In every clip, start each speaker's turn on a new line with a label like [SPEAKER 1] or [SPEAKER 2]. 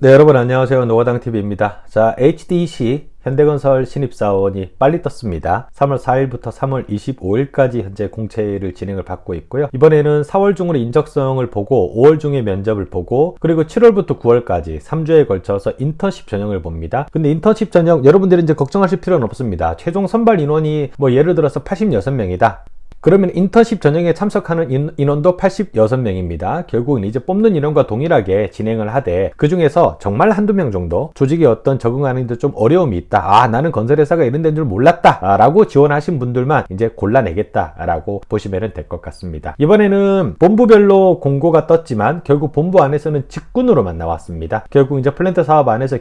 [SPEAKER 1] 네, 여러분 안녕하세요. 노화당TV입니다. 자, HDC 현대건설 신입사원이 빨리 떴습니다. 3월 4일부터 3월 25일까지 현재 공채를 진행을 받고 있고요. 이번에는 4월 중으로 인적성을 보고 5월 중에 면접을 보고 그리고 7월부터 9월까지 3주에 걸쳐서 인턴십 전형을 봅니다. 근데 인턴십 전형 여러분들이 이제 걱정하실 필요는 없습니다. 최종 선발 인원이 예를 들어서 86명이다. 그러면 인턴십 전형에 참석하는 인원도 86명입니다. 결국은 이제 뽑는 인원과 동일하게 진행을 하되 그 중에서 정말 한두 명 정도 조직에 어떤 적응하는 데 좀 어려움이 있다. 나는 건설회사가 이런 데인 줄 몰랐다. 라고 지원하신 분들만 이제 골라내겠다. 라고 보시면 될 것 같습니다. 이번에는 본부별로 공고가 떴지만 결국 본부 안에서는 직군으로만 나왔습니다. 결국 이제 플랜트 사업 안에서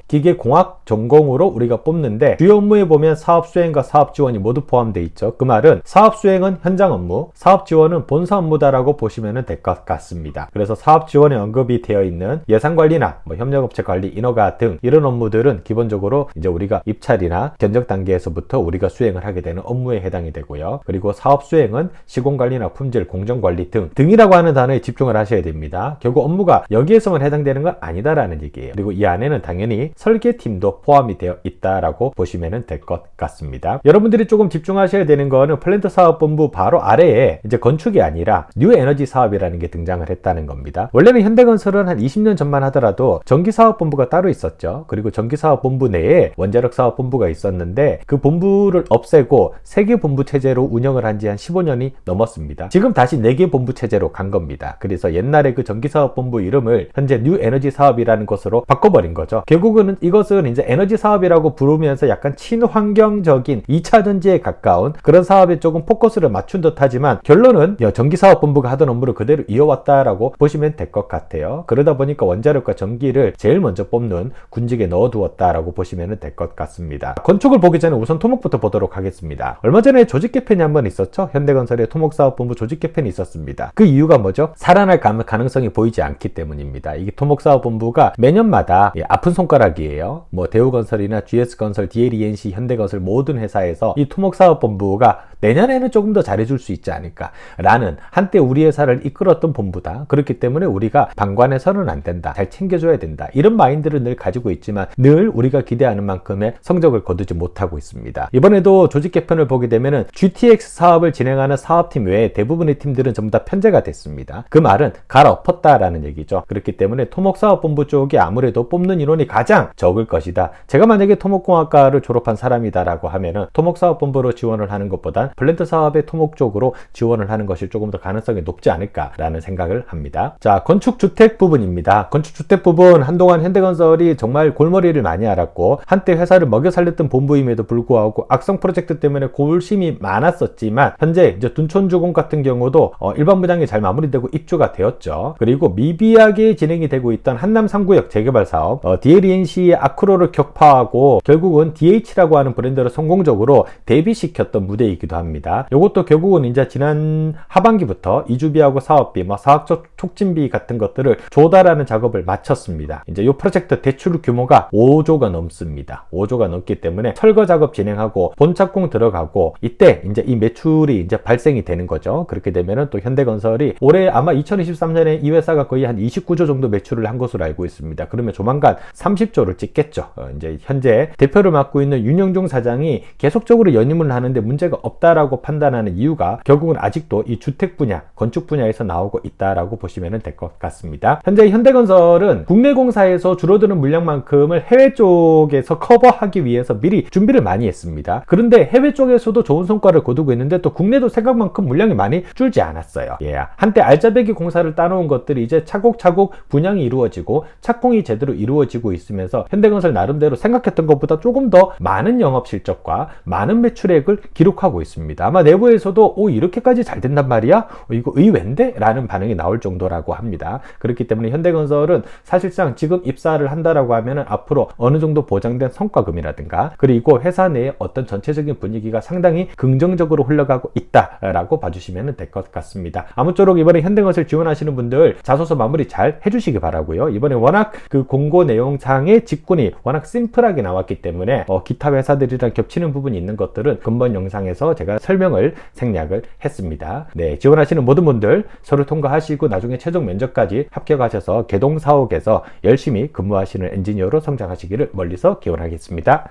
[SPEAKER 1] 기계공학 전공으로 우리가 뽑는데 주요 업무에 보면 사업 수행과 사업 지원이 모두 포함되어 있죠. 그 말은 사업 수행은 현장 업무, 사업 지원은 본사 업무다라고 보시면 될 것 같습니다. 그래서 사업 지원에 언급이 되어 있는 예산관리나 협력업체 관리, 인허가 등 이런 업무들은 기본적으로 이제 우리가 입찰이나 견적 단계에서부터 우리가 수행을 하게 되는 업무에 해당이 되고요. 그리고 사업 수행은 시공관리나 품질, 공정관리 등이라고 하는 단어에 집중을 하셔야 됩니다. 결국 업무가 여기에서만 해당되는 건 아니다라는 얘기예요. 그리고 이 안에는 당연히 설계팀도 포함이 되어 있다라고 보시면 될 것 같습니다. 여러분들이 조금 집중하셔야 되는 거는 플랜트 사업본부 바로 아래에 이제 건축이 아니라 뉴 에너지 사업이라는 게 등장을 했다는 겁니다. 원래는 현대건설은 한 20년 전만 하더라도 전기사업본부가 따로 있었죠. 그리고 전기사업본부 내에 원자력사업본부가 있었는데 그 본부를 없애고 3개 본부 체제로 운영을 한 지 한 15년이 넘었습니다. 지금 다시 4개 본부 체제로 간 겁니다. 그래서 옛날에 그 전기사업본부 이름을 현재 뉴 에너지 사업이라는 것으로 바꿔버린 거죠. 결국은 이것은 이제 에너지 사업이라고 부르면서 약간 친환경적인 2차 전지에 가까운 그런 사업에 조금 포커스를 맞춘 듯 하지만 결론은 전기사업본부가 하던 업무를 그대로 이어왔다라고 보시면 될 것 같아요. 그러다 보니까 원자력과 전기를 제일 먼저 뽑는 군직에 넣어두었다라고 보시면 될 것 같습니다. 건축을 보기 전에 우선 토목부터 보도록 하겠습니다. 얼마 전에 조직 개편이 한번 있었죠. 현대건설의 토목사업본부 조직 개편이 있었습니다. 그 이유가 뭐죠? 살아날 가능성이 보이지 않기 때문입니다. 이게 토목사업본부가 매년마다 아픈 손가락이에요. 대우건설이나 GS건설, DLENC, 현대건설 모든 회사에서 이 토목사업본부가 내년에는 조금 더 잘해줄 수 있지 않을까 라는 한때 우리 회사를 이끌었던 본부다. 그렇기 때문에 우리가 방관해서는 안 된다. 잘 챙겨줘야 된다. 이런 마인드를 늘 가지고 있지만 늘 우리가 기대하는 만큼의 성적을 거두지 못하고 있습니다. 이번에도 조직 개편을 보게 되면은 GTX 사업을 진행하는 사업팀 외에 대부분의 팀들은 전부 다 편제가 됐습니다. 그 말은 갈아엎었다라는 얘기죠. 그렇기 때문에 토목사업본부 쪽이 아무래도 뽑는 인원이 가장 적을 것이다. 제가 만약에 토목공학과를 졸업한 사람이다라고 하면은 토목사업본부로 지원을 하는 것보다 플랜트 사업의 토목 쪽으로 지원을 하는 것이 조금 더 가능성이 높지 않을까라는 생각을 합니다. 자, 건축주택 부분입니다. 건축주택 부분 한동안 현대건설이 정말 골머리를 많이 앓았고 한때 회사를 먹여 살렸던 본부임에도 불구하고 악성 프로젝트 때문에 고심이 많았었지만 현재 이제 둔촌주공 같은 경우도 일반 분양이 잘 마무리되고 입주가 되었죠. 그리고 미비하게 진행이 되고 있던 한남 3구역 재개발 사업 DLENC의 아크로를 격파하고 결국은 DH라고 하는 브랜드를 성공적으로 데뷔시켰던 무대이기도 합니다. 이것도 결국은 이제 지난 하반기부터 이주비하고 사업비, 사업적 촉진비 같은 것들을 조달하는 작업을 마쳤습니다. 이제 이 프로젝트 대출 규모가 5조가 넘습니다. 5조가 넘기 때문에 철거 작업 진행하고 본착공 들어가고 이때 이제 이 매출이 이제 발생이 되는 거죠. 그렇게 되면은 또 현대건설이 올해 아마 2023년에 이 회사가 거의 한 29조 정도 매출을 한 것으로 알고 있습니다. 그러면 조만간 30조를 찍겠죠. 이제 현재 대표를 맡고 있는 윤영종 사장이 계속적으로 연임을 하는데 문제가 없다라고 판단하는 이유가 결국은 아직도 이 주택 분야, 건축 분야에서 나오고 있다라고 보시면 될 것 같습니다. 현재 현대건설은 국내 공사에서 줄어드는 물량만큼을 해외 쪽에서 커버하기 위해서 미리 준비를 많이 했습니다. 그런데 해외 쪽에서도 좋은 성과를 거두고 있는데 또 국내도 생각만큼 물량이 많이 줄지 않았어요. 한때 알짜배기 공사를 따놓은 것들이 이제 차곡차곡 분양이 이루어지고 착공이 제대로 이루어지고 있으면서 현대건설 나름대로 생각했던 것보다 조금 더 많은 영업 실적과 많은 매출액을 기록하고 있습니다. 아마 내부에서도 이렇게까지 잘 된단 말이야? 이거 의외인데? 라는 반응이 나올 정도라고 합니다. 그렇기 때문에 현대건설은 사실상 지금 입사를 한다라고 하면 앞으로 어느 정도 보장된 성과금이라든가 그리고 회사 내에 어떤 전체적인 분위기가 상당히 긍정적으로 흘러가고 있다라고 봐주시면 될 것 같습니다. 아무쪼록 이번에 현대건설 지원하시는 분들 자소서 마무리 잘 해주시기 바라고요. 이번에 워낙 그 공고 내용상의 직군이 워낙 심플하게 나왔기 때문에 기타 회사들이랑 겹치는 부분이 있는 것들은 근본 영상에서 제가 제가 설명을 생략을 했습니다. 네, 지원하시는 모든 분들 서류 통과하시고 나중에 최종 면접까지 합격하셔서 개동 사옥에서 열심히 근무하시는 엔지니어로 성장하시기를 멀리서 기원하겠습니다.